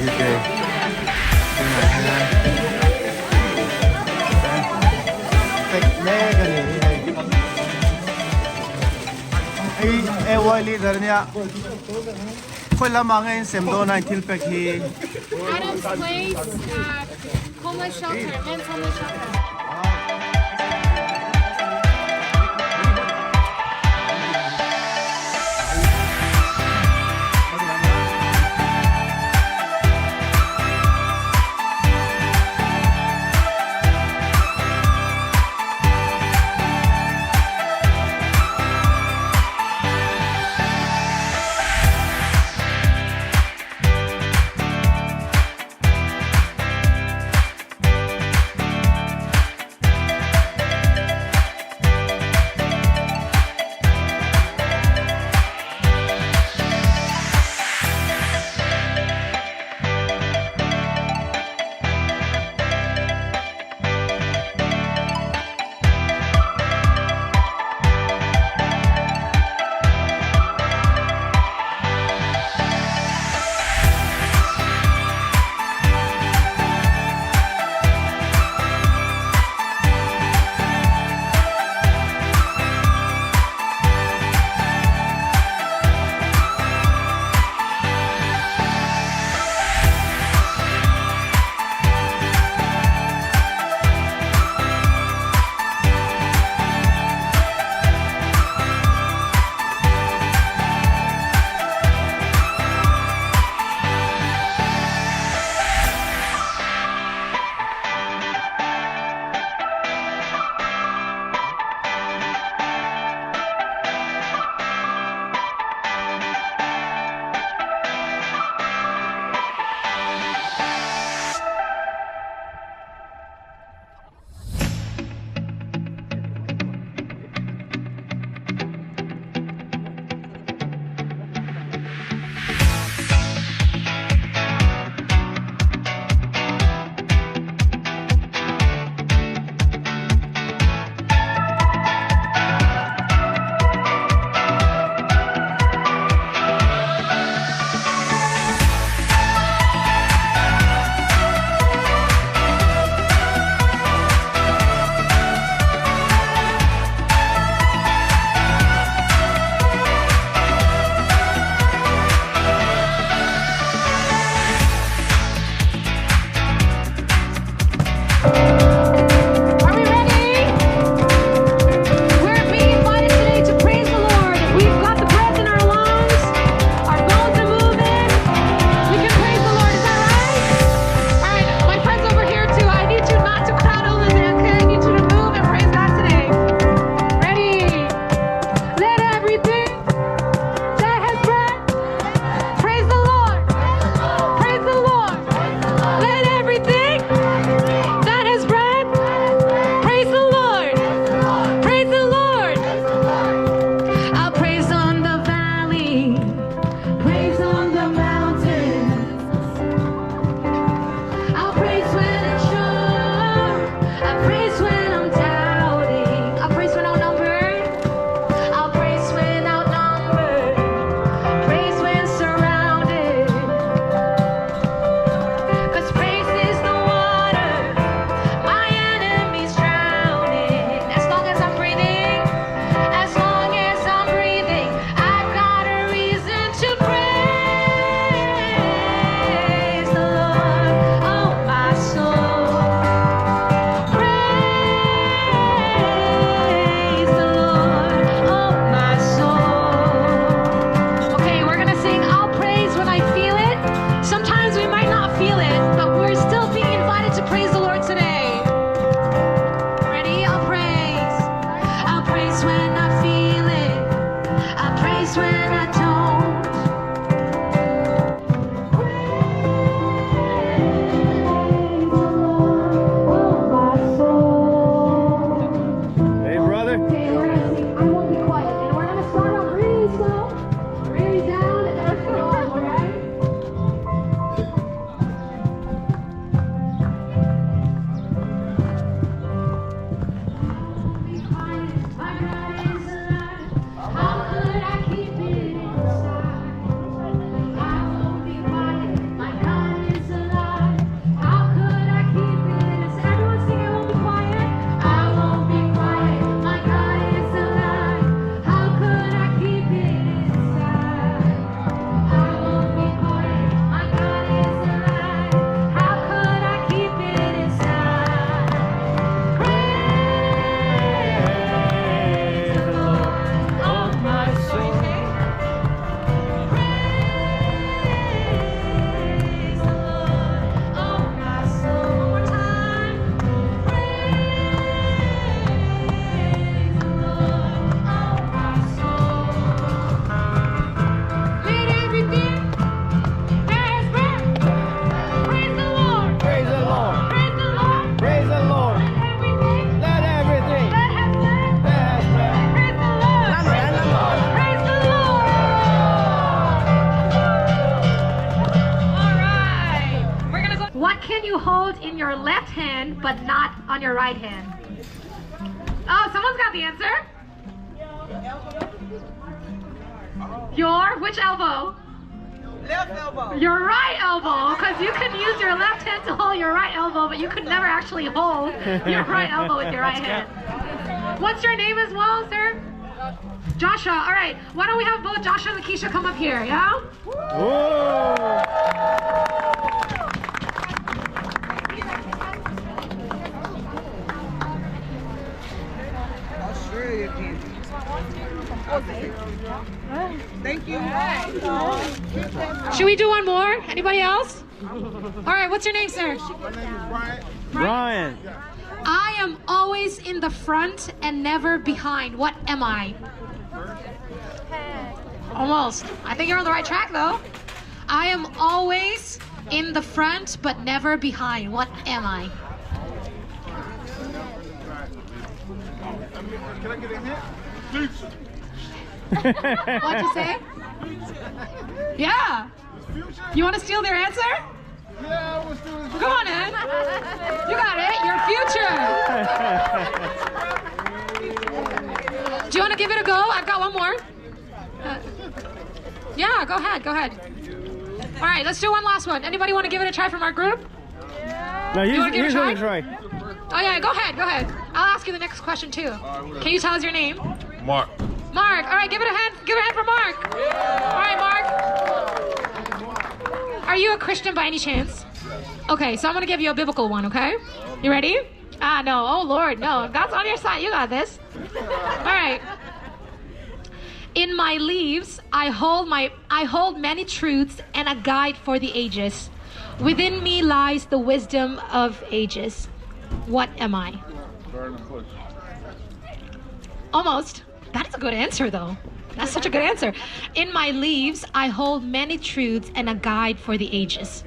UK เป็นไงฮะเป็กแม่กันนี่ไอ้วอยลีเดอร์เนี่ยคนละมังเองเซมโดนายทิลเป็กฮี Adam's Place, homeless shelter, men's homeless shelter. can you hold in your left hand but not on your right hand? Oh, someone's got the answer. Which elbow? Left elbow. Your right elbow, because you could use your left hand to hold your right elbow, but you could never actually hold your right elbow with your right hand. What's your name as well, sir? Joshua. All right. Why don't we have both Joshua and Lakeisha come up here, yeah? Australia candy. Thank you. Should we do one more? Anybody else? All right. What's your name, sir? My name is Brian. Brian. I am always in the front and never behind. What am I? Almost. I think you're on the right track, though. I am always in the front but never behind. What am I? Can I get a hint? What'd you say? Yeah. Future? You want to steal their answer? Yeah, I was doing Come on in. You got it. Your future. Do you want to give it a go? I've got one more. Yeah, go ahead. Go ahead. All right, let's do one last one. Anybody want to give it a try from our group? No, You wanna give it a gonna try? Oh yeah, go ahead. Go ahead. I'll ask you the next question too. Can you tell us your name? Mark. Mark. All right, give it a hand. Give it a hand for Mark. All right, Mark. Are you a Christian by any chance? Okay, so I'm gonna give you a biblical one. Okay, you ready? Ah, no. Oh Lord, no. If that's on your side, you got this. All right. In my leaves, I hold many truths and a guide for the ages. Within me lies the wisdom of ages. What am I? Almost. That's a good answer, though. That's such a good answer. In my leaves, I hold many truths and a guide for the ages.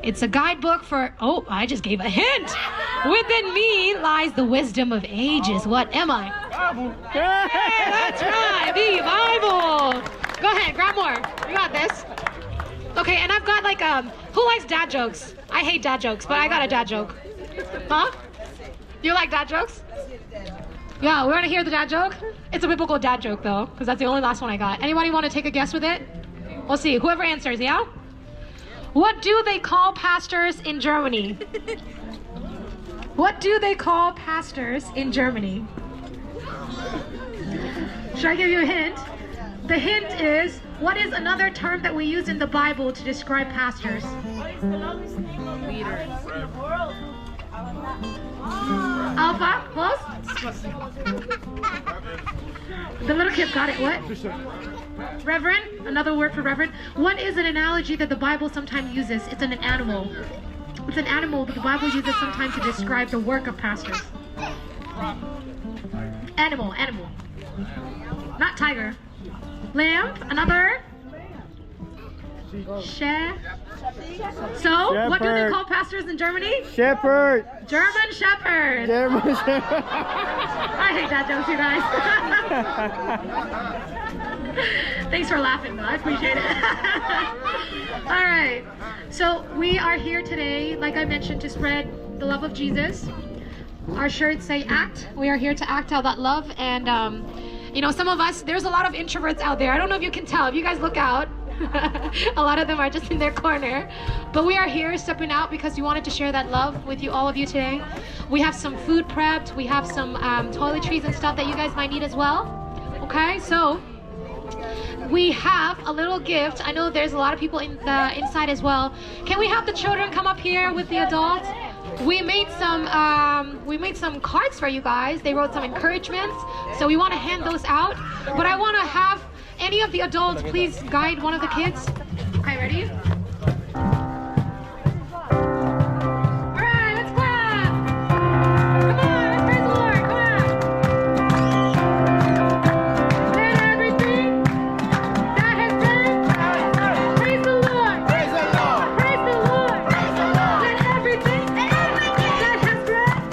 It's a guidebook for... Oh, I just gave a hint. Within me lies the wisdom of ages. What am I? Bible. Hey, that's right. The Bible. Go ahead, grab more. You got this. Okay, and I've got like who likes dad jokes? I hate dad jokes, but I got a dad joke. Huh? You like dad jokes? Yeah, we want to hear the dad joke? It's a biblical dad joke though, because that's the only last one I got. Anybody want to take a guess with it? We'll see. Whoever answers, yeah? What do they call pastors in Germany? What do they call pastors in Germany? Should I give you a hint? The hint is, what is another term that we use in the Bible to describe pastors? Alpha? Close? The little kid got it. What? Reverend? Another word for reverend. What is an analogy that the Bible sometimes uses? It's an animal. It's an animal that the Bible uses sometimes to describe the work of pastors. Animal. Not tiger. Lamb? Another? So, what do they call pastors in Germany? Shepherd. German Shepherd. German Shepherd. I hate that joke, you guys. Thanks for laughing, though. I appreciate it. All right. So we are here today, like I mentioned, to spread the love of Jesus. Our shirts say act. We are here to act out that love. And, you know, some of us, there's a lot of introverts out there. I don't know if you can tell. If you guys look out, a lot of them are just in their corner. But we are here stepping out because we wanted to share that love with you, all of you today. We have some food prepped. We have some toiletries and stuff that you guys might need as well. Okay, so we have a little gift. I know there's a lot of people in the inside as well. Can we have the children come up here with the adults? We made some cards for you guys. They wrote some encouragements, so we want to hand those out. But I want to have any of the adults please guide one of the kids. Okay, ready? All right, let's clap. Come on, let's praise the Lord. Come on. Let everything that has breath praise the Lord. Praise the Lord. Praise the Lord. Praise the Lord. Let everything that has breath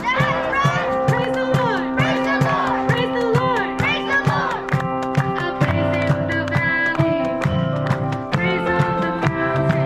praise the Lord. Praise the Lord. Praise the Lord. Praise the Lord. I'll praise in the valley, praise on the mountain.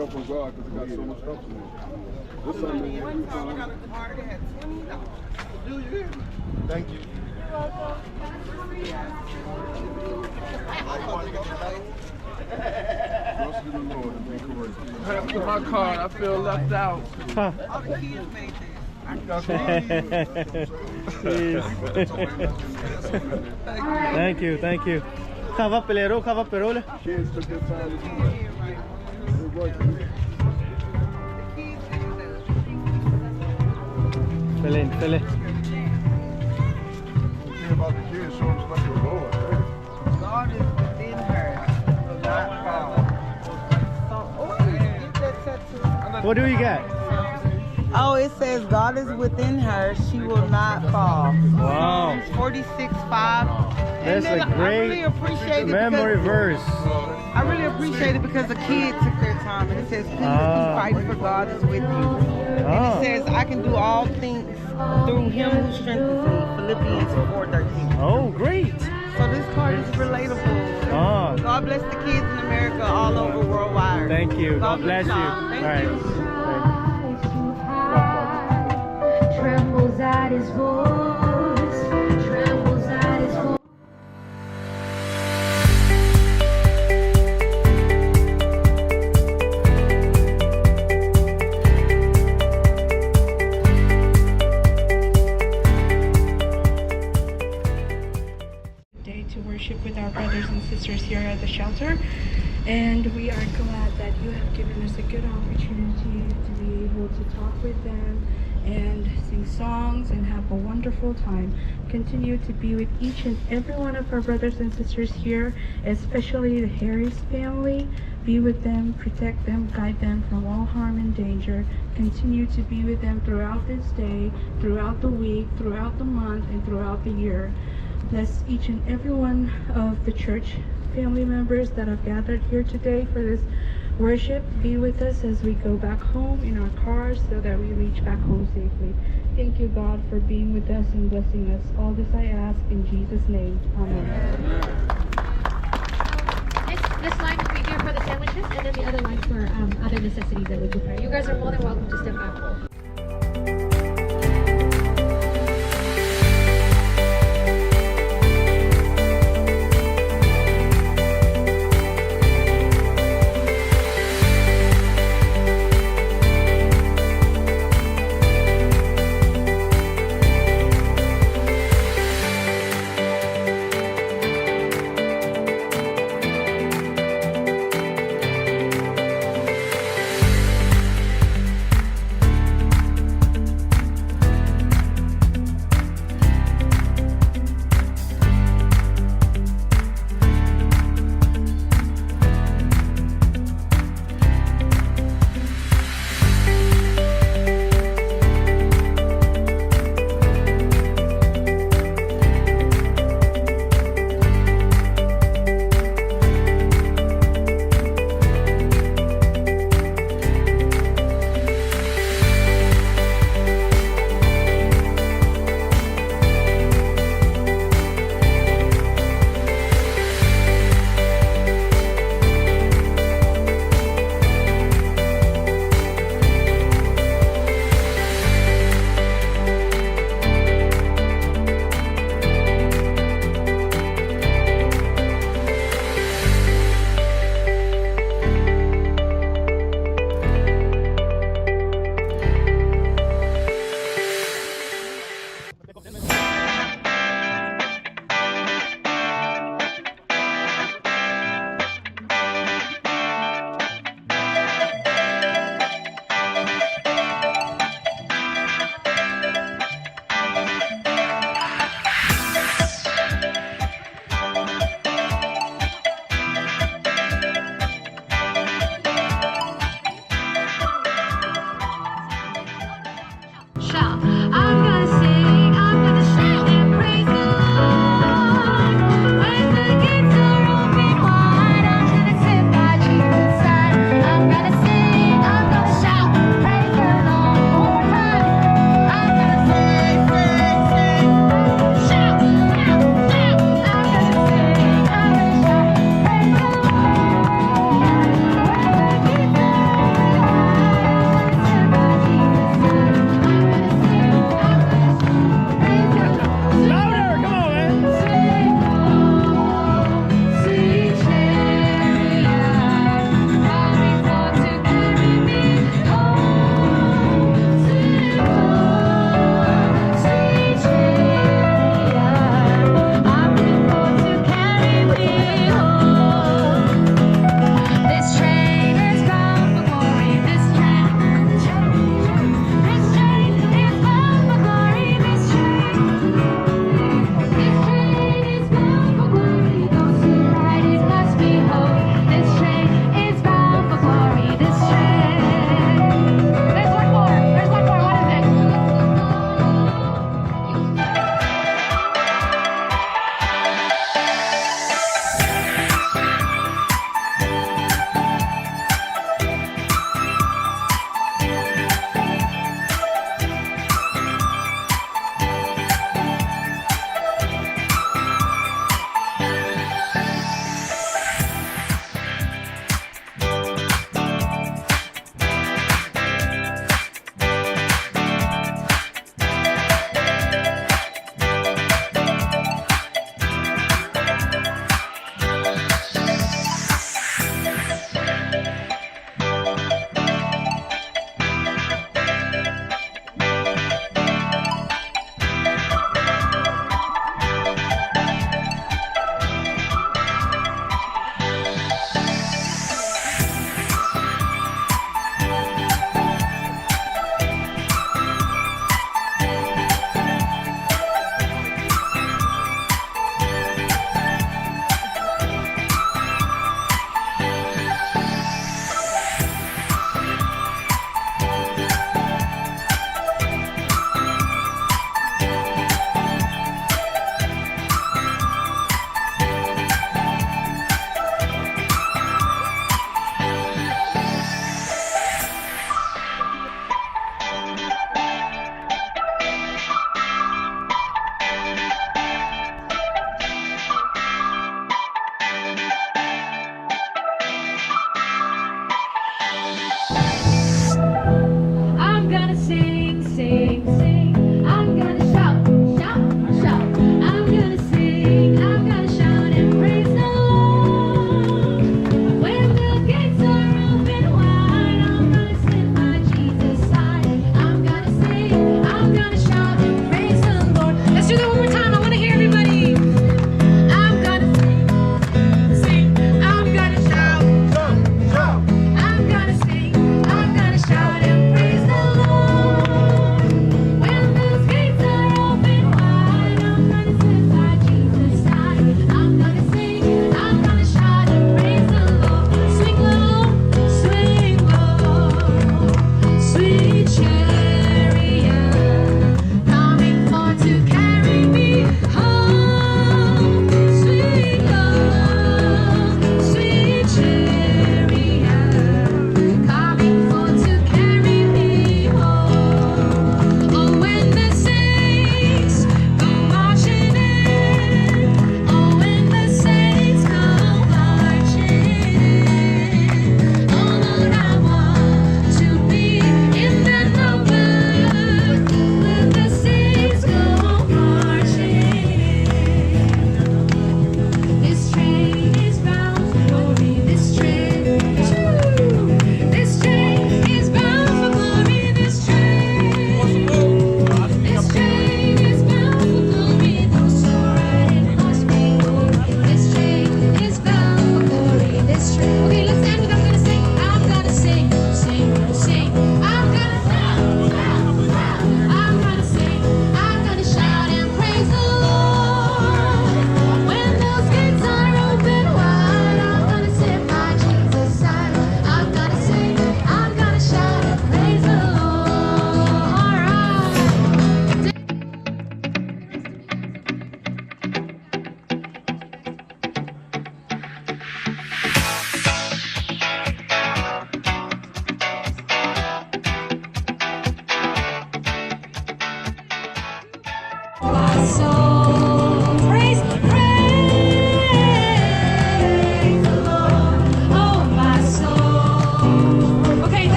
come from God because it got so much help in it. This something. One time I got a card that had $20. Do you hear me? Thank you. Trust in the Lord and be courageous. After my card, I feel left out. All the kids made this. Thank you, thank you. Kava pelero, kava perola. Kids took their time to do it. It worked. Pelin, pelin. Think about the kids, show them like your Lord. Hey. God is within her. Will not fall. Oh, get that tattoo. What do we got? Oh, it says God is within her. She will not fall. Wow. 46:5. That's a I really great appreciate it memory verse. I really appreciate it because the kids took their time and it says, please keep fighting for God is with you. And it says, I can do all things through him who strengthens me. Philippians 4:13. Oh, great. So this card is relatable. Oh, God bless the kids in America all over worldwide. thank you. God bless you. y'all. Thank All right. you. Trembles at his voice, trembles at his voice. Day to worship with our brothers and sisters here at the shelter, and we are glad that you have given us a good opportunity to be able to talk with them and sing songs and have a wonderful time. Continue to be with each and every one of our brothers and sisters here, especially the Harris family. Be with them, protect them, guide them from all harm and danger. Continue to be with them throughout this day, throughout the week, throughout the month, and throughout the year. Bless each and every one of the church family members that have gathered here today for this worship. Be with us as we go back home in our cars so that we reach back home safely. Thank you, God, for being with us and blessing us. All this I ask in Jesus' name. Amen. This line will be here for the sandwiches, and then the other line for other necessities that we prepare. You guys are more than welcome to step out.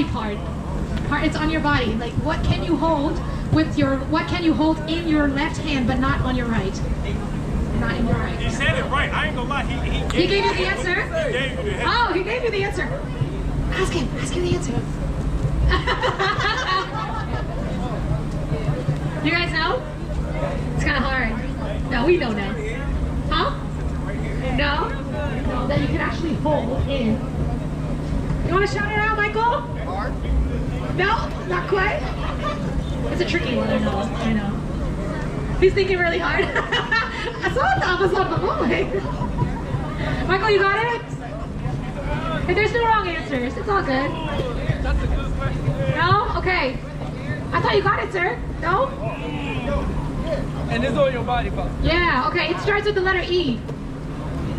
body part. It's on your body. Like, what can you hold with your, what can you hold in your left hand but not on your right? Not in your right. He said it right. I ain't gonna lie. He gave you the answer? He gave you the answer. Oh, he gave you the answer. Ask him the answer. You guys know? It's kind of hard. No, we know now. Huh? No? No, that you can actually hold in. You want to shout it out, Michael? No? Not quite? It's a tricky one, I know. He's thinking really hard. Michael, you got it? Hey, there's no wrong answers. It's all good. That's a good question. No? Okay. I thought you got it, sir. No? And it's on your body part. Yeah, okay. It starts with the letter E.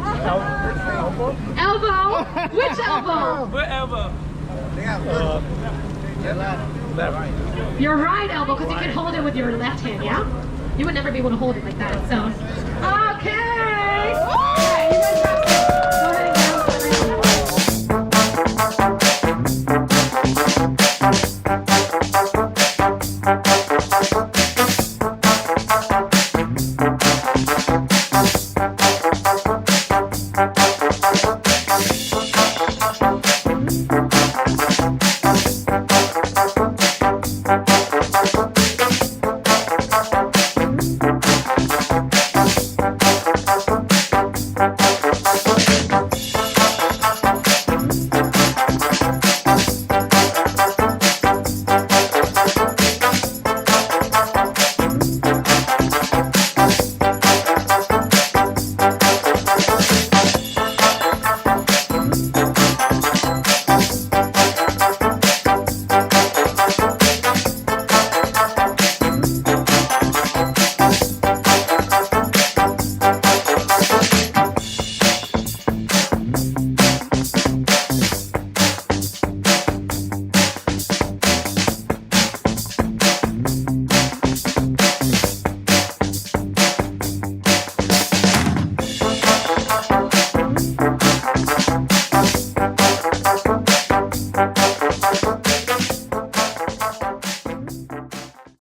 Elbow? Elbow? Which elbow? Whatever. Your right elbow, because you can hold it with your left hand, yeah? You would never be able to hold it like that, so. Okay! Alright, you guys have to go ahead and get out.